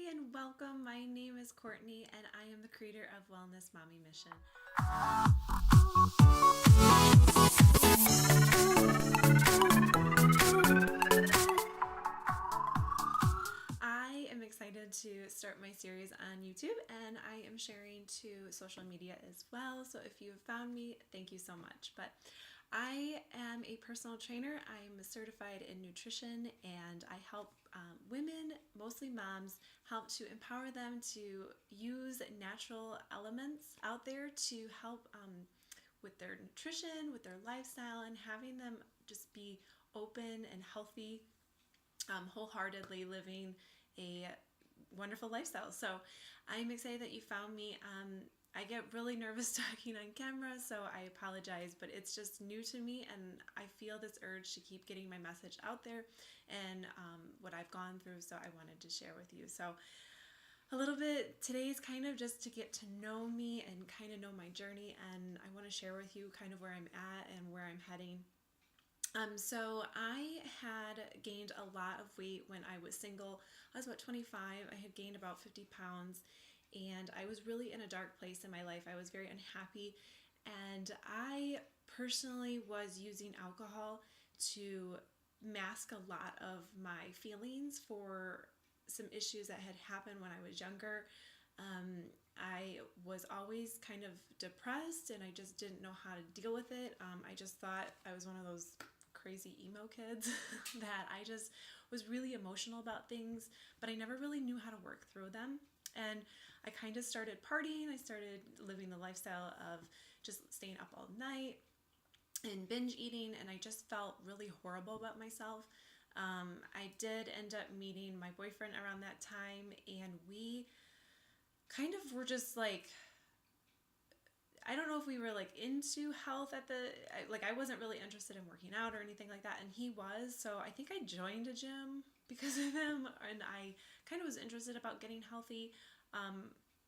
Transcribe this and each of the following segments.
Hi and welcome. My name is Courtney and I am the creator of Wellness Mommy Mission. I am excited to start my series on YouTube and I am sharing to social media as well. So if you have found me, thank you so much. But I am a personal trainer. I'm certified in nutrition and I help women, mostly moms, help to empower them to use natural elements out there to help with their nutrition, with their lifestyle, and having them just be open and healthy, wholeheartedly living a wonderful lifestyle. So I'm excited that you found me. I get really nervous talking on camera, so I apologize, but it's just new to me and I feel this urge to keep getting my message out there and what I've gone through, so I wanted to share with you. So a little bit today is kind of just to get to know me and kind of know my journey, and I want to share with you kind of where I'm at and where I'm heading. So I had gained a lot of weight when I was single. I was about 25. I had gained about 50 pounds and I was really in a dark place in my life. I was very unhappy and I personally was using alcohol to mask a lot of my feelings for some issues that had happened when I was younger. I was always kind of depressed and I just didn't know how to deal with it. I just thought I was one of those crazy emo kids that I just was really emotional about things, but I never really knew how to work through them. And I kind of started partying. I started living the lifestyle of just staying up all night and binge eating, and I just felt really horrible about myself. I did end up meeting my boyfriend around that time, and we kind of were just like, I don't know if we were like into health I wasn't really interested in working out or anything like that, and he was, so I think I joined a gym because of him, and I kind of was interested about getting healthy.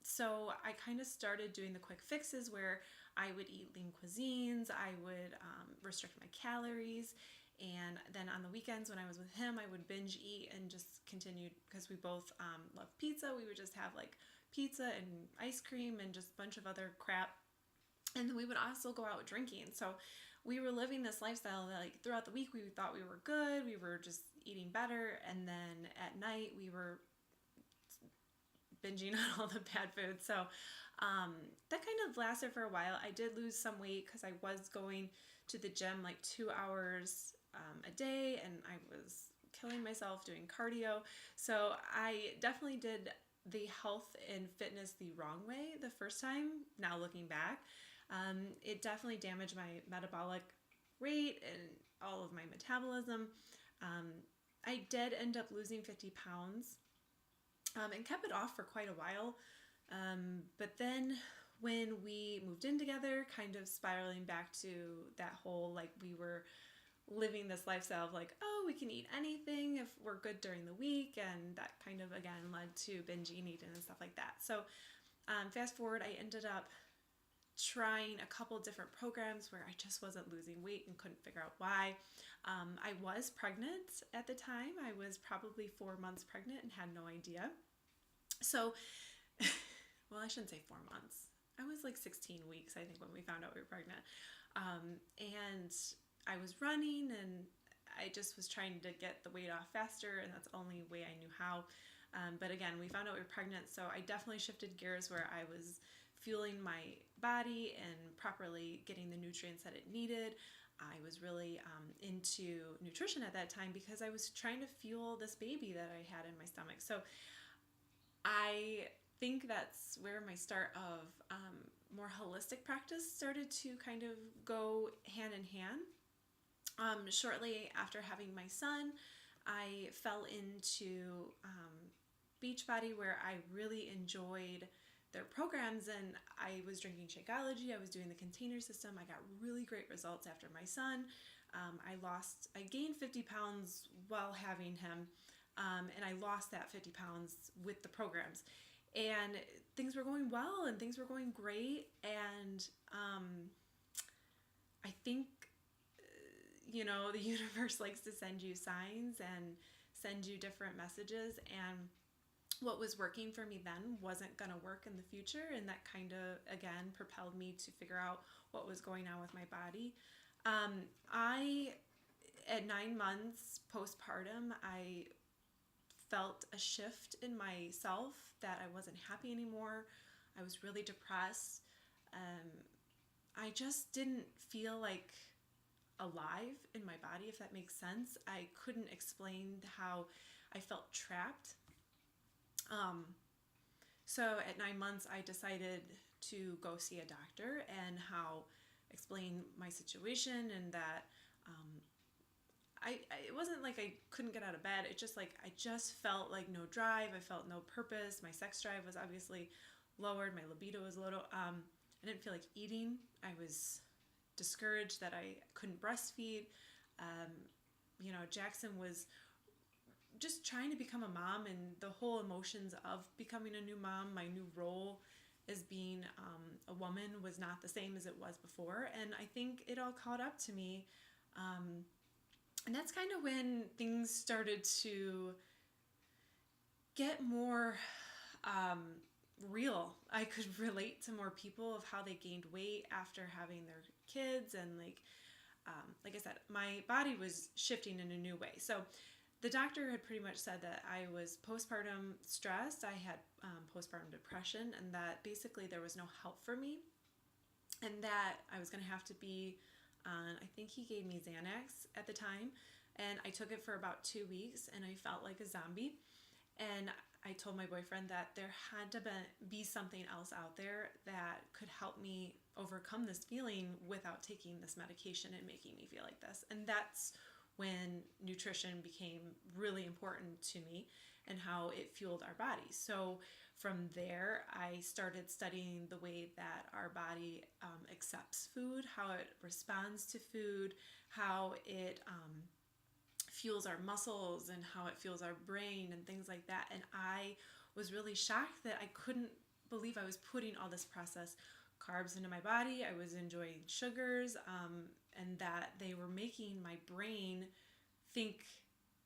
So I kind of started doing the quick fixes where I would eat lean cuisines, I would restrict my calories, and then on the weekends when I was with him, I would binge eat and just continue, because we both love pizza. We would just have like pizza and ice cream and just a bunch of other crap. And then we would also go out drinking. So we were living this lifestyle that like throughout the week we thought we were good. We were just eating better. And then at night we were binging on all the bad food. So that kind of lasted for a while. I did lose some weight because I was going to the gym like 2 hours a day and I was killing myself doing cardio. So I definitely did the health and fitness the wrong way the first time, now looking back. It definitely damaged my metabolic rate and all of my metabolism. I did end up losing 50 pounds and kept it off for quite a while. But then when we moved in together, kind of spiraling back to that whole, like, we were living this lifestyle of like, oh, we can eat anything if we're good during the week, and that kind of again led to binge eating and stuff like that. So fast forward, I ended up trying a couple different programs where I just wasn't losing weight and couldn't figure out why. I was pregnant at the time. I was probably 4 months pregnant and had no idea. So well, I shouldn't say 4 months. I was like 16 weeks, I think, when we found out we were pregnant. And I was running and I just was trying to get the weight off faster, and that's the only way I knew how. But again, we found out we were pregnant, so I definitely shifted gears where I was fueling my body and properly getting the nutrients that it needed. I was really into nutrition at that time because I was trying to fuel this baby that I had in my stomach. So I think that's where my start of more holistic practice started to kind of go hand in hand. Shortly after having my son, I fell into Beachbody, where I really enjoyed their programs, and I was drinking Shakeology. I was doing the container system. I got really great results after my son. I gained 50 pounds while having him, and I lost that 50 pounds with the programs. And things were going well and things were going great. And I think the universe likes to send you signs and send you different messages. And what was working for me then wasn't going to work in the future. And that kind of, again, propelled me to figure out what was going on with my body. At 9 months postpartum, I felt a shift in myself, that I wasn't happy anymore. I was really depressed. I just didn't feel like alive in my body, if that makes sense. I couldn't explain how I felt trapped. So at 9 months, I decided to go see a doctor and explain my situation, and that it wasn't like I couldn't get out of bed. It just like I just felt like no drive. I felt no purpose. My sex drive was obviously lowered. My libido was low. I didn't feel like eating. I was discouraged that I couldn't breastfeed. Jackson was just trying to become a mom, and the whole emotions of becoming a new mom, my new role as being a woman, was not the same as it was before. And I think it all caught up to me. And that's kind of when things started to get more real. I could relate to more people of how they gained weight after having their kids. And like I said, my body was shifting in a new way. So the doctor had pretty much said that I was postpartum stressed. I had postpartum depression, and that basically there was no help for me, and that I was going to have to be on, I think he gave me Xanax at the time, and I took it for about 2 weeks, and I felt like a zombie. And I told my boyfriend that there had to be something else out there that could help me overcome this feeling without taking this medication and making me feel like this. And that's when nutrition became really important to me, and how it fueled our bodies. So from there, I started studying the way that our body accepts food, how it responds to food, how it fuels our muscles, and how it fuels our brain and things like that. And I was really shocked that I couldn't believe I was putting all this processed carbs into my body. I was enjoying sugars, and that they were making my brain think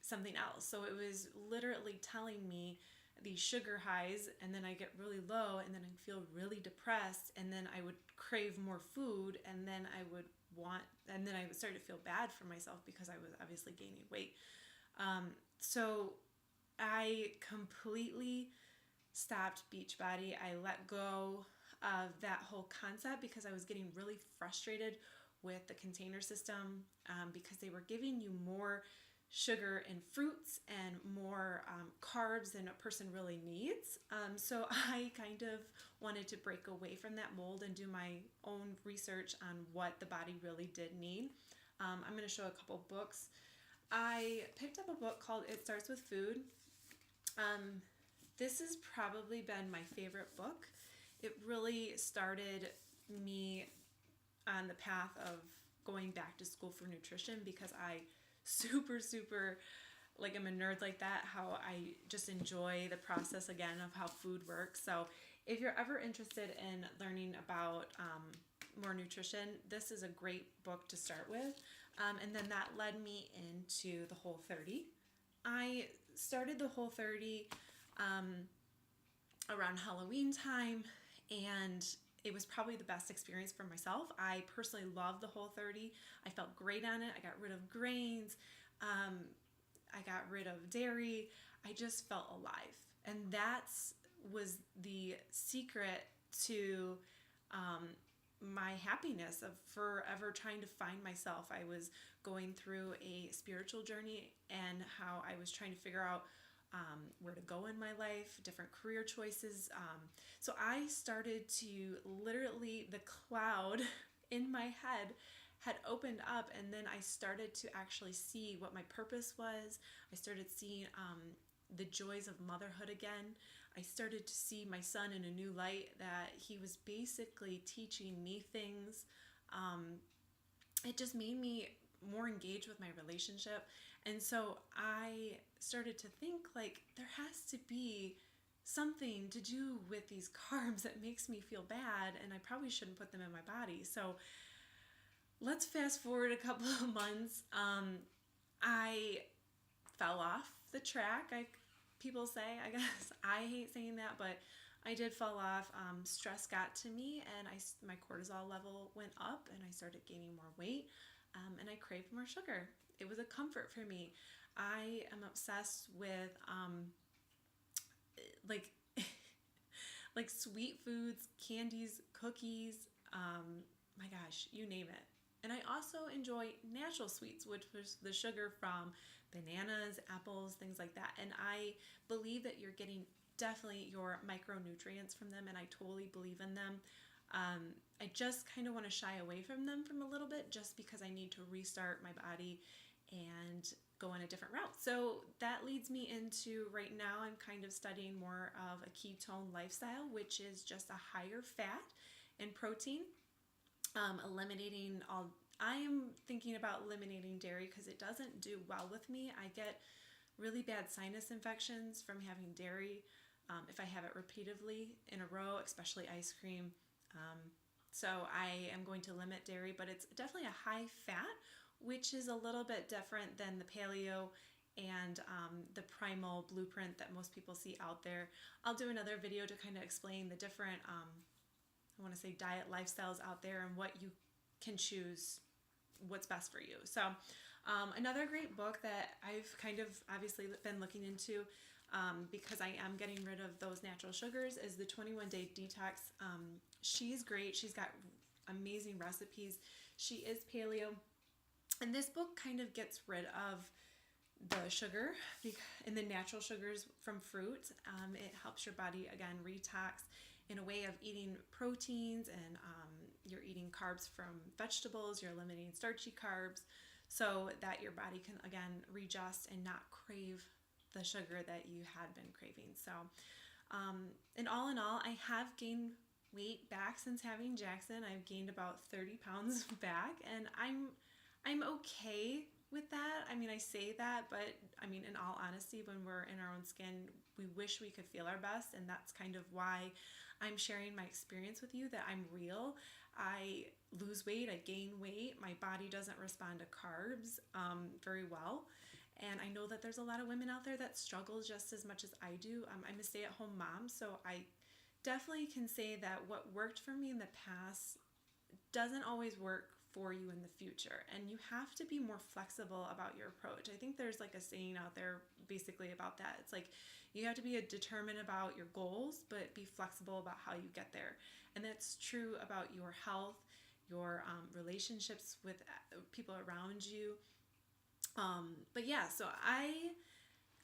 something else. So it was literally telling me these sugar highs, and then I get really low, and then I feel really depressed, and then I would crave more food, and then I would start to feel bad for myself because I was obviously gaining weight. So I completely stopped Beachbody. I let go of that whole concept because I was getting really frustrated with the container system, because they were giving you more sugar and fruits and more carbs than a person really needs. So I kind of wanted to break away from that mold and do my own research on what the body really did need. I'm going to show a couple books. I picked up a book called It Starts With Food. This has probably been my favorite book. It really started me on the path of going back to school for nutrition, because I super, like, I'm a nerd like that, how I just enjoy the process again of how food works. So if you're ever interested in learning about more nutrition, this is a great book to start with. And then that led me into the Whole30. I started the Whole30 around Halloween time, and it was probably the best experience for myself. I personally love the Whole30. I felt great on it. I got rid of grains. I got rid of dairy. I just felt alive. And was the secret to my happiness of forever trying to find myself. I was going through a spiritual journey, and how I was trying to figure out where to go in my life, different career choices. So I started to literally, the cloud in my head had opened up, and then I started to actually see what my purpose was. I started seeing the joys of motherhood again. I started to see my son in a new light, that he was basically teaching me things. It just made me more engaged with my relationship. And so I started to think, like, there has to be something to do with these carbs that makes me feel bad, and I probably shouldn't put them in my body. So let's fast forward a couple of months. I fell off the track. I people say, I guess. I hate saying that, but I did fall off. Stress got to me, and my cortisol level went up, and I started gaining more weight, and I craved more sugar. It was a comfort for me. I am obsessed with like like sweet foods, candies, cookies. My gosh, you name it. And I also enjoy natural sweets, which was the sugar from bananas, apples, things like that. And I believe that you're getting definitely your micronutrients from them, and I totally believe in them. I just kind of want to shy away from them from a little bit just because I need to restart my body and go on a different route. So that leads me into right now, I'm kind of studying more of a ketone lifestyle, which is just a higher fat and protein. Eliminating all, I am thinking about eliminating dairy because it doesn't do well with me. I get really bad sinus infections from having dairy if I have it repeatedly in a row, especially ice cream. So I am going to limit dairy, but it's definitely a high fat, which is a little bit different than the paleo and the primal blueprint that most people see out there. I'll do another video to kind of explain the different, I want to say, diet lifestyles out there and what you can choose what's best for you. So another great book that I've kind of obviously been looking into because I am getting rid of those natural sugars is the 21-Day Detox. She's great. She's got amazing recipes. She is paleo. And this book kind of gets rid of the sugar and the natural sugars from fruit. It helps your body, again, detox in a way of eating proteins, and you're eating carbs from vegetables. You're eliminating starchy carbs so that your body can, again, readjust and not crave the sugar that you had been craving. So and all in all, I have gained weight back since having Jackson. I've gained about 30 pounds back, and I'm okay with that. I mean, I say that, but I mean, in all honesty, when we're in our own skin, we wish we could feel our best, and that's kind of why I'm sharing my experience with you, that I'm real. I lose weight, I gain weight, my body doesn't respond to carbs very well, and I know that there's a lot of women out there that struggle just as much as I do. I'm a stay-at-home mom, so I definitely can say that what worked for me in the past doesn't always work for you in the future, and you have to be more flexible about your approach. I think there's like a saying out there basically about that. It's like you have to be determined about your goals, but be flexible about how you get there. And that's true about your health, your relationships with people around you. But yeah, so I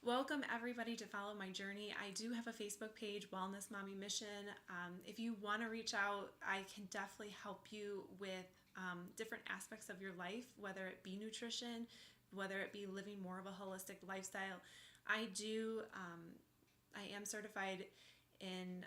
welcome everybody to follow my journey. I do have a Facebook page, Wellness Mommy Mission. If you want to reach out, I can definitely help you with different aspects of your life, whether it be nutrition, whether it be living more of a holistic lifestyle. I am certified in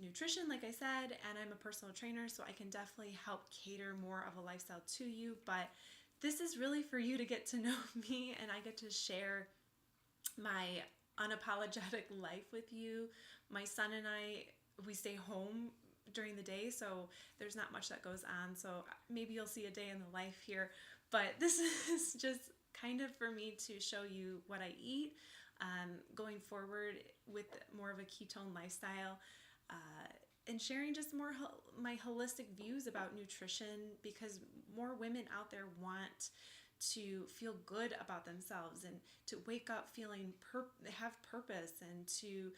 nutrition, like I said, and I'm a personal trainer, so I can definitely help cater more of a lifestyle to you. But this is really for you to get to know me, and I get to share my unapologetic life with you. My son and I, we stay home during the day, so there's not much that goes on. So maybe you'll see a day in the life here, but this is just kind of for me to show you what I eat going forward with more of a ketone lifestyle, and sharing just more my holistic views about nutrition, because more women out there want to feel good about themselves and to wake up feeling have purpose, and to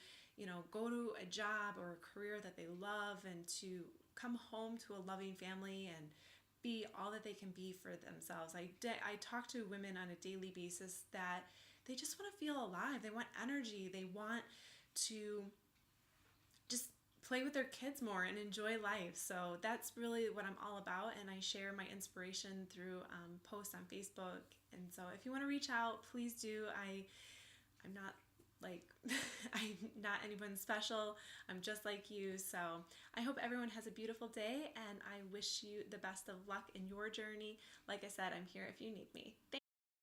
go to a job or a career that they love, and to come home to a loving family and be all that they can be for themselves. I talk to women on a daily basis that they just want to feel alive. They want energy. They want to just play with their kids more and enjoy life. So that's really what I'm all about, and I share my inspiration through posts on Facebook. And so if you want to reach out, please do. I'm not like I'm not anyone special. I'm just like you. So I hope everyone has a beautiful day, and I wish you the best of luck in your journey. Like I said, I'm here if you need me. Thanks.